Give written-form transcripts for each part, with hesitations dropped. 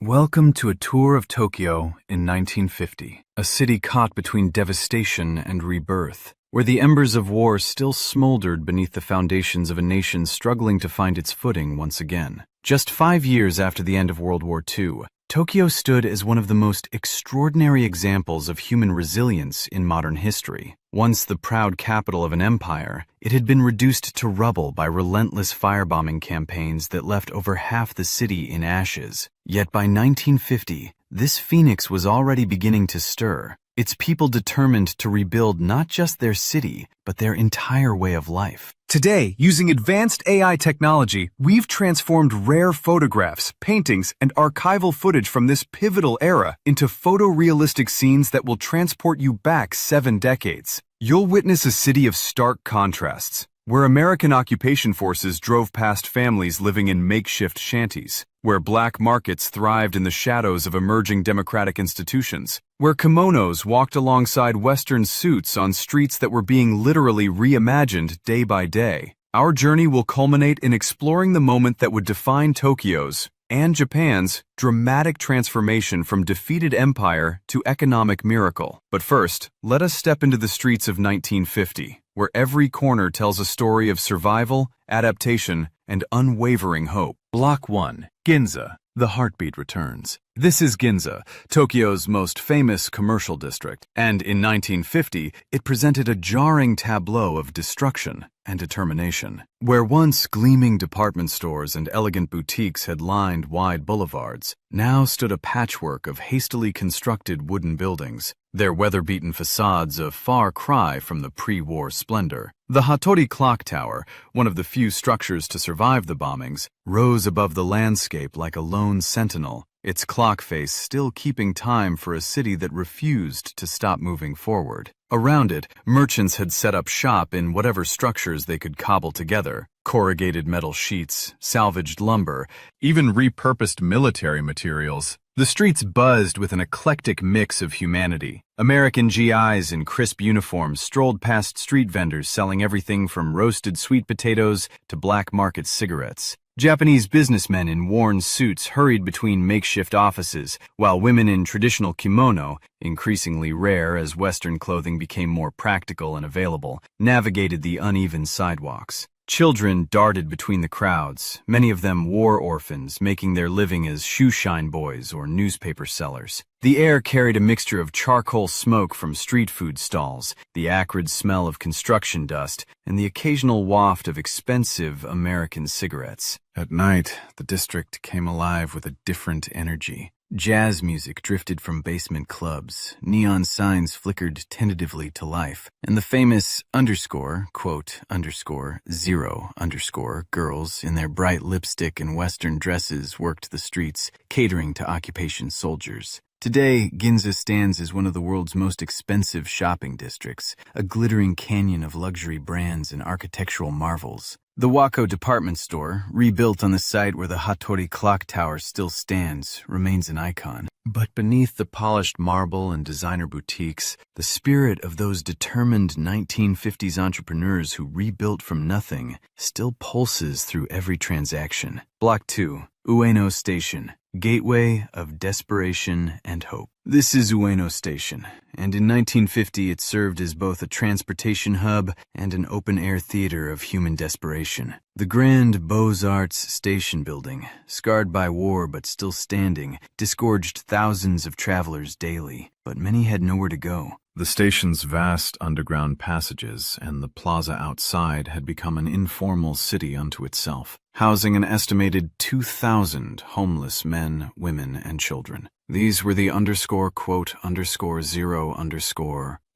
Welcome to a tour of Tokyo in 1950, a city caught between devastation and rebirth, where the embers of war still smoldered beneath the foundations of a nation struggling to find its footing once again. Just 5 years after the end of World War II, Tokyo stood as one of the most extraordinary examples of human resilience in modern history. Once the proud capital of an empire, it had been reduced to rubble by relentless firebombing campaigns that left over half the city in ashes. Yet by 1950, this phoenix was already beginning to stir, its people determined to rebuild not just their city, but their entire way of life. Today, using advanced AI technology, we've transformed rare photographs, paintings, and archival footage from this pivotal era into photorealistic scenes that will transport you back 7 decades. You'll witness a city of stark contrasts, where American occupation forces drove past families living in makeshift shanties, where black markets thrived in the shadows of emerging democratic institutions, where kimonos walked alongside Western suits on streets that were being literally reimagined day by day. Our journey will culminate in exploring the moment that would define Tokyo's and Japan's dramatic transformation from defeated empire to economic miracle. But first, let us step into the streets of 1950, where every corner tells a story of survival, adaptation, and unwavering hope. Block 1, Ginza. The heartbeat returns. This is Ginza, Tokyo's most famous commercial district, and in 1950, it presented a jarring tableau of destruction and determination. Where once gleaming department stores and elegant boutiques had lined wide boulevards, now stood a patchwork of hastily constructed wooden buildings, their weather-beaten facades a far cry from the pre-war splendor. The Hattori Clock Tower, one of the few structures to survive the bombings, rose above the landscape like a lone sentinel, its clock face still keeping time for a city that refused to stop moving forward. Around it, merchants had set up shop in whatever structures they could cobble together: corrugated metal sheets, salvaged lumber, even repurposed military materials. The streets buzzed with an eclectic mix of humanity. American GIs in crisp uniforms strolled past street vendors selling everything from roasted sweet potatoes to black market cigarettes. Japanese businessmen in worn suits hurried between makeshift offices, while women in traditional kimono, increasingly rare as Western clothing became more practical and available, navigated the uneven sidewalks. Children darted between the crowds, many of them war orphans making their living as shoeshine boys or newspaper sellers. The air carried a mixture of charcoal smoke from street food stalls, the acrid smell of construction dust, and the occasional waft of expensive American cigarettes. At night, the district came alive with a different energy. Jazz music drifted from basement clubs, neon signs flickered tentatively to life, and the famous _0_ girls in their bright lipstick and Western dresses worked the streets, catering to occupation soldiers. Today, Ginza stands as one of the world's most expensive shopping districts, a glittering canyon of luxury brands and architectural marvels. The Wako department store, rebuilt on the site where the Hattori Clock Tower still stands, remains an icon. But beneath the polished marble and designer boutiques, the spirit of those determined 1950s entrepreneurs who rebuilt from nothing still pulses through every transaction. Block 2, Ueno Station, gateway of desperation and hope. This is Ueno Station, and in 1950 it served as both a transportation hub and an open-air theater of human desperation. The grand Beaux-Arts station building, scarred by war but still standing, disgorged thousands of travelers daily, but many had nowhere to go. The station's vast underground passages and the plaza outside had become an informal city unto itself, housing an estimated 2,000 homeless men, women, and children. These were the _0_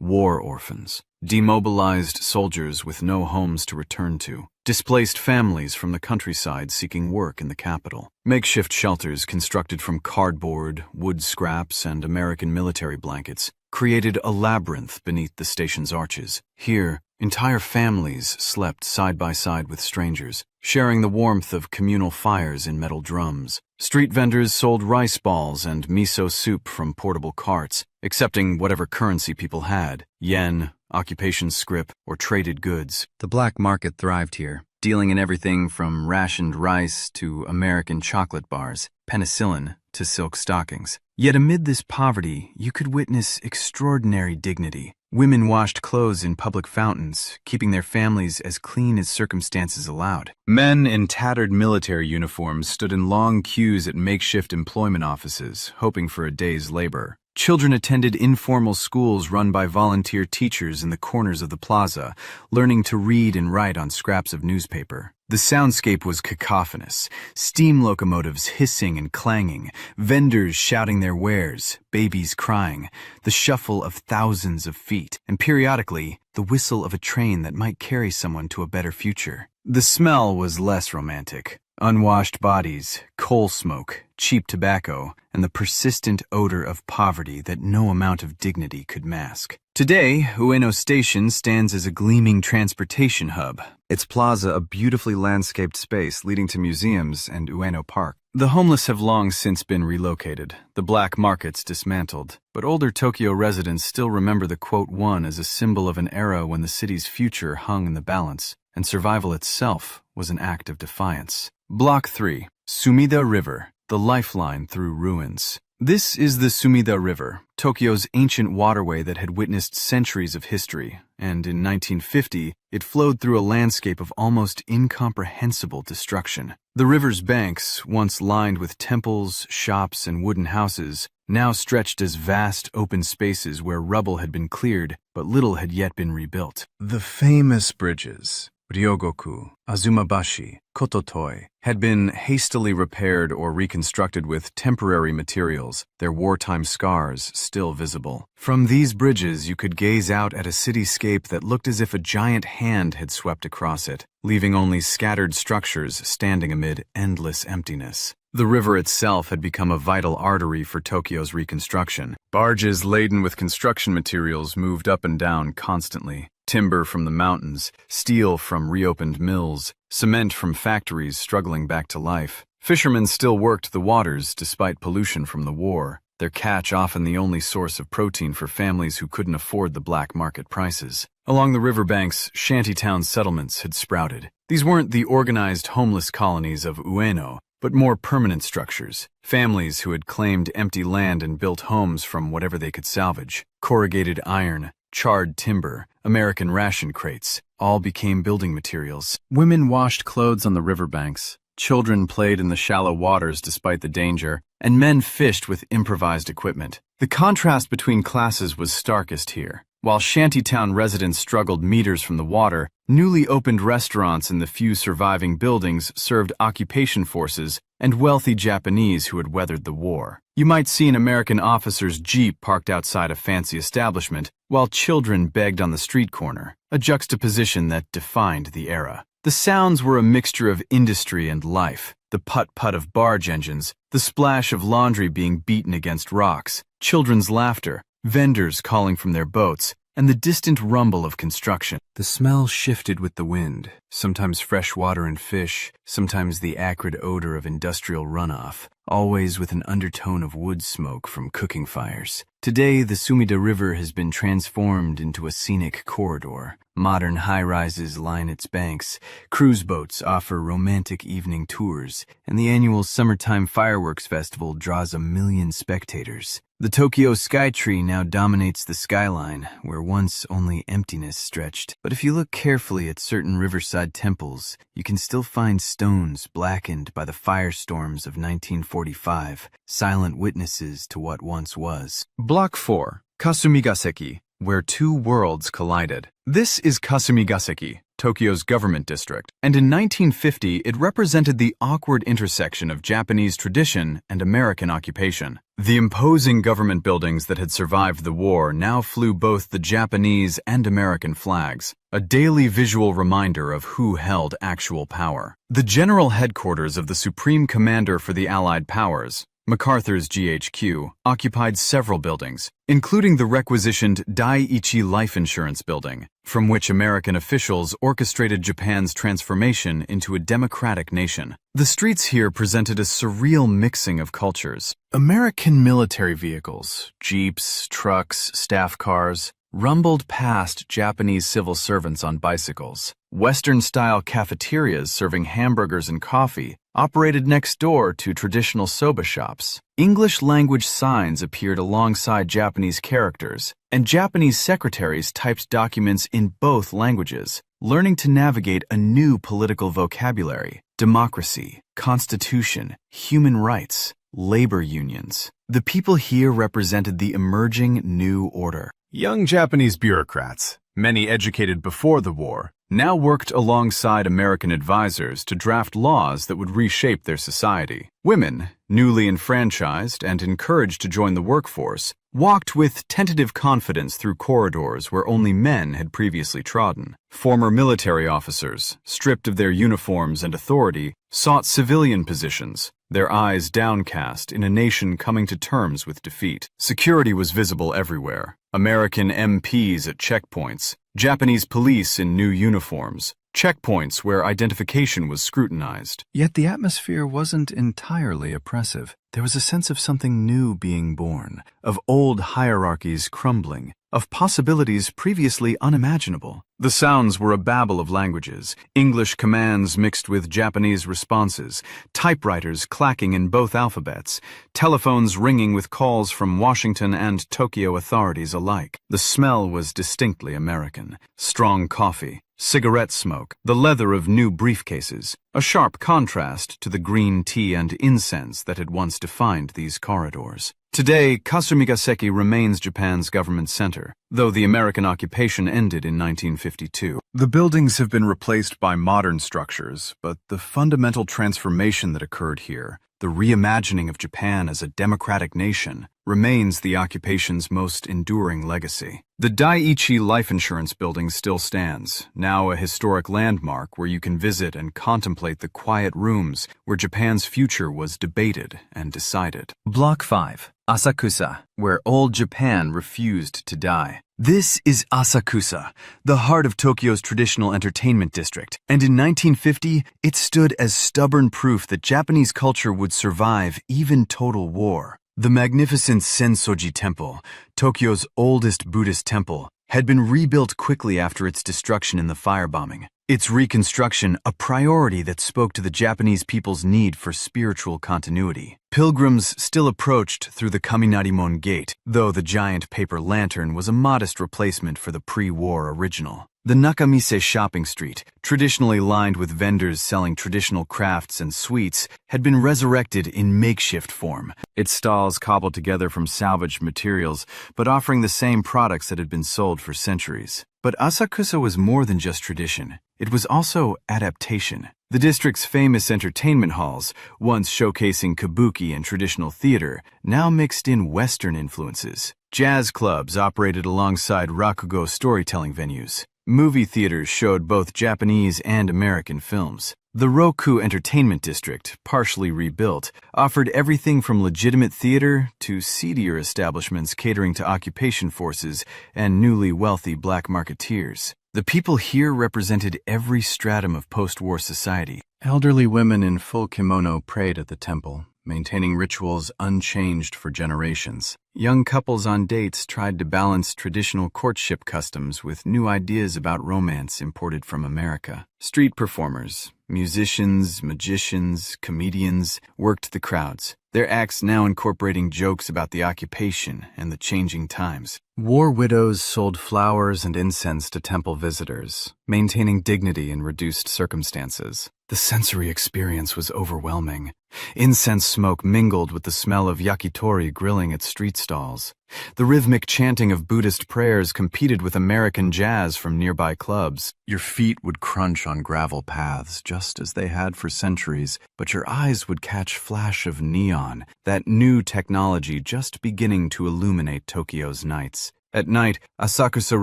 war orphans, demobilized soldiers with no homes to return to, displaced families from the countryside seeking work in the capital. Makeshift shelters constructed from cardboard, wood scraps, and American military blankets created a labyrinth beneath the station's arches. Here, entire families slept side by side with strangers, sharing the warmth of communal fires in metal drums. Street vendors sold rice balls and miso soup from portable carts, accepting whatever currency people had: yen, occupation scrip, or traded goods. The black market thrived here, dealing in everything from rationed rice to American chocolate bars, penicillin, to silk stockings. Yet amid this poverty, you could witness extraordinary dignity. Women washed clothes in public fountains, keeping their families as clean as circumstances allowed. Men in tattered military uniforms stood in long queues at makeshift employment offices, hoping for a day's labor. Children attended informal schools run by volunteer teachers in the corners of the plaza, learning to read and write on scraps of newspaper. The soundscape was cacophonous, steam locomotives hissing and clanging, vendors shouting their wares, babies crying, the shuffle of thousands of feet, and periodically, the whistle of a train that might carry someone to a better future. The smell was less romantic. Unwashed bodies, coal smoke, cheap tobacco, and the persistent odor of poverty that no amount of dignity could mask. Today, Ueno Station stands as a gleaming transportation hub, its plaza a beautifully landscaped space leading to museums and Ueno Park. The homeless have long since been relocated, the black markets dismantled, but older Tokyo residents still remember the Quote One as a symbol of an era when the city's future hung in the balance, and survival itself was an act of defiance. Block 3, Sumida River, the lifeline through ruins. This is the Sumida River, Tokyo's ancient waterway that had witnessed centuries of history, and in 1950, it flowed through a landscape of almost incomprehensible destruction. The river's banks, once lined with temples, shops, and wooden houses, now stretched as vast open spaces where rubble had been cleared, but little had yet been rebuilt. The famous bridges, Ryogoku, Azumabashi, Kototoi, had been hastily repaired or reconstructed with temporary materials, their wartime scars still visible. From these bridges, you could gaze out at a cityscape that looked as if a giant hand had swept across it, leaving only scattered structures standing amid endless emptiness. The river itself had become a vital artery for Tokyo's reconstruction. Barges laden with construction materials moved up and down constantly. Timber from the mountains, steel from reopened mills, cement from factories struggling back to life. Fishermen still worked the waters despite pollution from the war, their catch often the only source of protein for families who couldn't afford the black market prices. Along the riverbanks, shantytown settlements had sprouted. These weren't the organized homeless colonies of Ueno, but more permanent structures, families who had claimed empty land and built homes from whatever they could salvage. Corrugated iron, charred timber, American ration crates, all became building materials. Women washed clothes on the riverbanks, children played in the shallow waters despite the danger, and men fished with improvised equipment. The contrast between classes was starkest here. While shantytown residents struggled meters from the water, newly opened restaurants in the few surviving buildings served occupation forces and wealthy Japanese who had weathered the war. You might see an American officer's jeep parked outside a fancy establishment, while children begged on the street corner, a juxtaposition that defined the era. The sounds were a mixture of industry and life, the putt-putt of barge engines, the splash of laundry being beaten against rocks, children's laughter, vendors calling from their boats, and the distant rumble of construction. The smell shifted with the wind, sometimes fresh water and fish, sometimes the acrid odor of industrial runoff, always with an undertone of wood smoke from cooking fires. Today, the Sumida River has been transformed into a scenic corridor. Modern high-rises line its banks, cruise boats offer romantic evening tours, and the annual summertime fireworks festival draws 1 million spectators. The Tokyo Skytree now dominates the skyline, where once only emptiness stretched. But if you look carefully at certain riverside temples, you can still find stones blackened by the firestorms of 1945, silent witnesses to what once was. Block 4, Kasumigaseki, where two worlds collided. This is Kasumigaseki, Tokyo's government district, and in 1950 it represented the awkward intersection of Japanese tradition and American occupation. The imposing government buildings that had survived the war now flew both the Japanese and American flags, a daily visual reminder of who held actual power. The general headquarters of the Supreme Commander for the Allied Powers, MacArthur's GHQ, occupied several buildings, including the requisitioned Dai-ichi Life Insurance Building, from which American officials orchestrated Japan's transformation into a democratic nation. The streets here presented a surreal mixing of cultures. American military vehicles, jeeps, trucks, staff cars, rumbled past Japanese civil servants on bicycles. Western-style cafeterias serving hamburgers and coffee operated next door to traditional soba shops. English-language signs appeared alongside Japanese characters, and Japanese secretaries typed documents in both languages, learning to navigate a new political vocabulary: democracy, constitution, human rights, labor unions. The people here represented the emerging new order. Young Japanese bureaucrats, many educated before the war, now worked alongside American advisors to draft laws that would reshape their society. Women, newly enfranchised and encouraged to join the workforce, walked with tentative confidence through corridors where only men had previously trodden. Former military officers, stripped of their uniforms and authority, sought civilian positions, their eyes downcast in a nation coming to terms with defeat. Security was visible everywhere. American MPs at checkpoints, Japanese police in new uniforms, checkpoints where identification was scrutinized. Yet the atmosphere wasn't entirely oppressive. There was a sense of something new being born, of old hierarchies crumbling, of possibilities previously unimaginable. The sounds were a babble of languages, English commands mixed with Japanese responses, typewriters clacking in both alphabets, telephones ringing with calls from Washington and Tokyo authorities alike. The smell was distinctly American: strong coffee, cigarette smoke, the leather of new briefcases, a sharp contrast to the green tea and incense that had once defined these corridors. Today, Kasumigaseki remains Japan's government center, though the American occupation ended in 1952. The buildings have been replaced by modern structures, but the fundamental transformation that occurred here, the reimagining of Japan as a democratic nation, remains the occupation's most enduring legacy. The Daiichi Life Insurance Building still stands, now a historic landmark where you can visit and contemplate the quiet rooms where Japan's future was debated and decided. Block 5, Asakusa, where old Japan refused to die. This is Asakusa, the heart of Tokyo's traditional entertainment district, and in 1950, it stood as stubborn proof that Japanese culture would survive even total war. The magnificent Sensoji Temple, Tokyo's oldest Buddhist temple, had been rebuilt quickly after its destruction in the firebombing. Its reconstruction a priority that spoke to the Japanese people's need for spiritual continuity. Pilgrims still approached through the Kaminarimon Gate, though the giant paper lantern was a modest replacement for the pre-war original. The Nakamise shopping street, traditionally lined with vendors selling traditional crafts and sweets, had been resurrected in makeshift form, its stalls cobbled together from salvaged materials, but offering the same products that had been sold for centuries. But Asakusa was more than just tradition. It was also adaptation. The district's famous entertainment halls, once showcasing kabuki and traditional theater, now mixed in Western influences. Jazz clubs operated alongside rakugo storytelling venues. Movie theaters showed both Japanese and American films. The Roku Entertainment District, partially rebuilt, offered everything from legitimate theater to seedier establishments catering to occupation forces and newly wealthy black marketeers. The people here represented every stratum of post-war society. Elderly women in full kimono prayed at the temple, maintaining rituals unchanged for generations. Young couples on dates tried to balance traditional courtship customs with new ideas about romance imported from America. Street performers, musicians, magicians, comedians worked the crowds, their acts now incorporating jokes about the occupation and the changing times. War widows sold flowers and incense to temple visitors, maintaining dignity in reduced circumstances. The sensory experience was overwhelming. Incense smoke mingled with the smell of yakitori grilling at street stalls. The rhythmic chanting of Buddhist prayers competed with American jazz from nearby clubs. Your feet would crunch on gravel paths just as they had for centuries, but your eyes would catch flash of neon, that new technology just beginning to illuminate Tokyo's nights. At night, Asakusa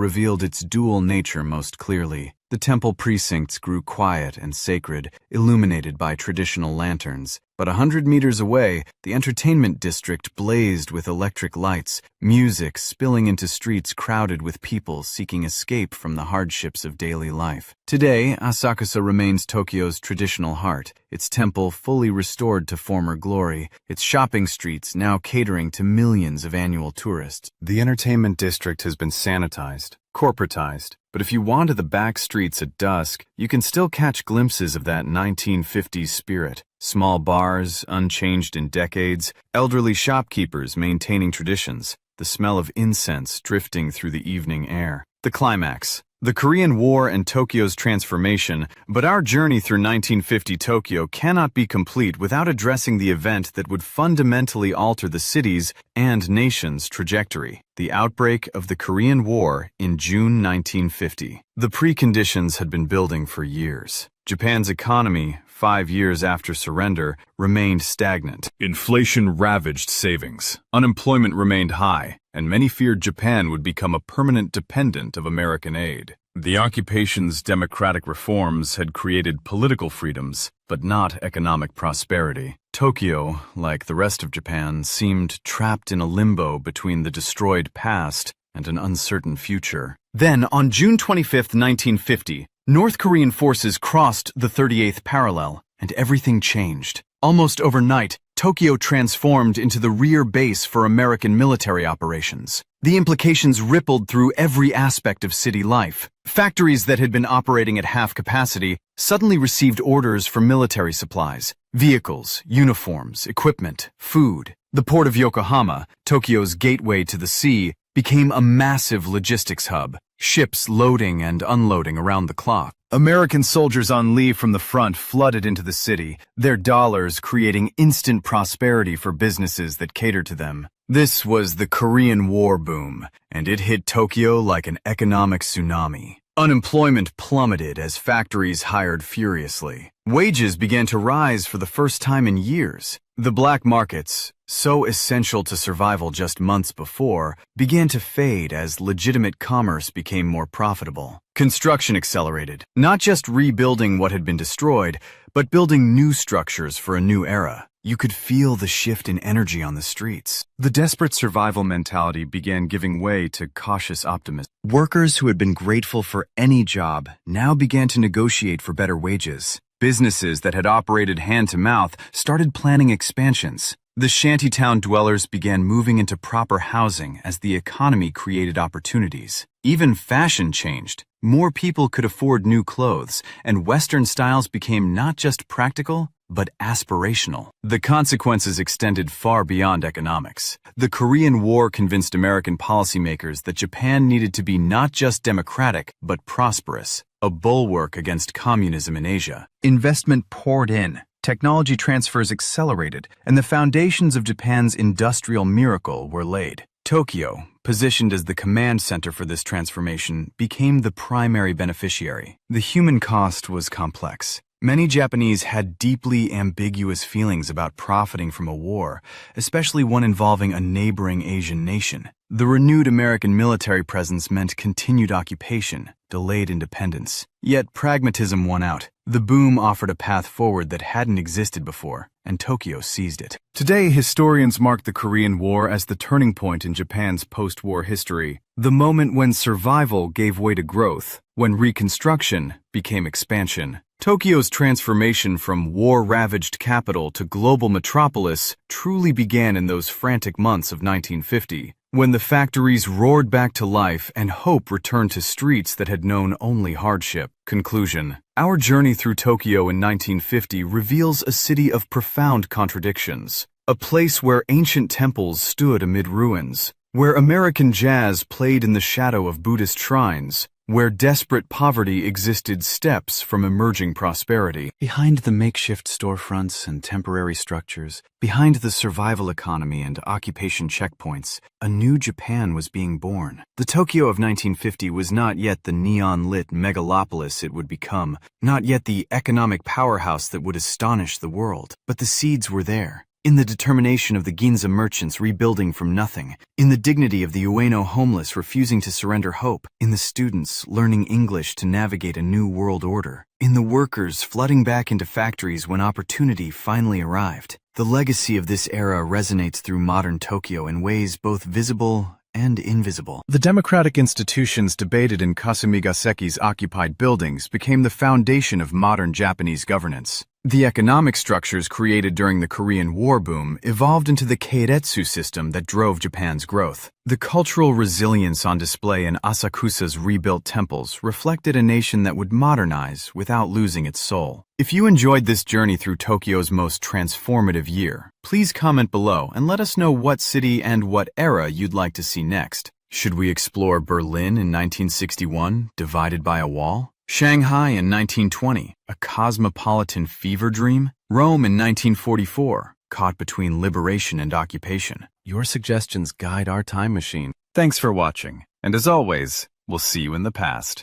revealed its dual nature most clearly. The temple precincts grew quiet and sacred, illuminated by traditional lanterns. But 100 meters away, the entertainment district blazed with electric lights, music spilling into streets crowded with people seeking escape from the hardships of daily life. Today, Asakusa remains Tokyo's traditional heart, its temple fully restored to former glory, its shopping streets now catering to millions of annual tourists. The entertainment district has been sanitized, corporatized. But if you wander the back streets at dusk, you can still catch glimpses of that 1950s spirit. Small bars, unchanged in decades, elderly shopkeepers maintaining traditions, the smell of incense drifting through the evening air. The climax. The Korean War and Tokyo's transformation, but our journey through 1950 Tokyo cannot be complete without addressing the event that would fundamentally alter the city's and nation's trajectory: the outbreak of the Korean War in June 1950. The preconditions had been building for years. Japan's economy, 5 years after surrender, remained stagnant. Inflation ravaged savings. Unemployment remained high, and many feared Japan would become a permanent dependent of American aid. The occupation's democratic reforms had created political freedoms, but not economic prosperity. Tokyo, like the rest of Japan, seemed trapped in a limbo between the destroyed past and an uncertain future. Then, on June 25, 1950, North Korean forces crossed the 38th parallel, and everything changed. Almost overnight, Tokyo transformed into the rear base for American military operations. The implications rippled through every aspect of city life. Factories that had been operating at half capacity suddenly received orders for military supplies, vehicles, uniforms, equipment, food. The port of Yokohama, Tokyo's gateway to the sea, became a massive logistics hub, ships loading and unloading around the clock. American soldiers on leave from the front flooded into the city, their dollars creating instant prosperity for businesses that catered to them. This was the Korean War boom, and it hit Tokyo like an economic tsunami. Unemployment plummeted as factories hired furiously. Wages began to rise for the first time in years. The black markets, so essential to survival just months before, began to fade as legitimate commerce became more profitable. Construction accelerated, not just rebuilding what had been destroyed, but building new structures for a new era. You could feel the shift in energy on the streets. The desperate survival mentality began giving way to cautious optimism. Workers who had been grateful for any job now began to negotiate for better wages. Businesses that had operated hand-to-mouth started planning expansions. The shantytown dwellers began moving into proper housing as the economy created opportunities. Even fashion changed. More people could afford new clothes, and Western styles became not just practical, but aspirational. The consequences extended far beyond economics. The Korean War convinced American policymakers that Japan needed to be not just democratic, but prosperous, a bulwark against communism in Asia. Investment poured in. Technology transfers accelerated, and the foundations of Japan's industrial miracle were laid. Tokyo, positioned as the command center for this transformation, became the primary beneficiary. The human cost was complex. Many Japanese had deeply ambiguous feelings about profiting from a war, especially one involving a neighboring Asian nation. The renewed American military presence meant continued occupation, delayed independence. Yet pragmatism won out. The boom offered a path forward that hadn't existed before, and Tokyo seized it. Today, historians mark the Korean War as the turning point in Japan's post-war history, the moment when survival gave way to growth, when reconstruction became expansion. Tokyo's transformation from war-ravaged capital to global metropolis truly began in those frantic months of 1950, when the factories roared back to life and hope returned to streets that had known only hardship. Conclusion. Our journey through Tokyo in 1950 reveals a city of profound contradictions, a place where ancient temples stood amid ruins, where American jazz played in the shadow of Buddhist shrines, where desperate poverty existed steps from emerging prosperity. Behind the makeshift storefronts and temporary structures, behind the survival economy and occupation checkpoints, a new Japan was being born. The Tokyo of 1950 was not yet the neon-lit megalopolis it would become, not yet the economic powerhouse that would astonish the world. But the seeds were there. In the determination of the Ginza merchants rebuilding from nothing, in the dignity of the Ueno homeless refusing to surrender hope, in the students learning English to navigate a new world order, in the workers flooding back into factories when opportunity finally arrived. The legacy of this era resonates through modern Tokyo in ways both visible and invisible. The democratic institutions debated in Kasumigaseki's occupied buildings became the foundation of modern Japanese governance. The economic structures created during the Korean War boom evolved into the keiretsu system that drove Japan's growth. The cultural resilience on display in Asakusa's rebuilt temples reflected a nation that would modernize without losing its soul. If you enjoyed this journey through Tokyo's most transformative year, please comment below and let us know what city and what era you'd like to see next. Should we explore Berlin in 1961, divided by a wall? Shanghai in 1920, a cosmopolitan fever dream? Rome in 1944, caught between liberation and occupation? Your suggestions guide our time machine. Thanks for watching, and as always, we'll see you in the past.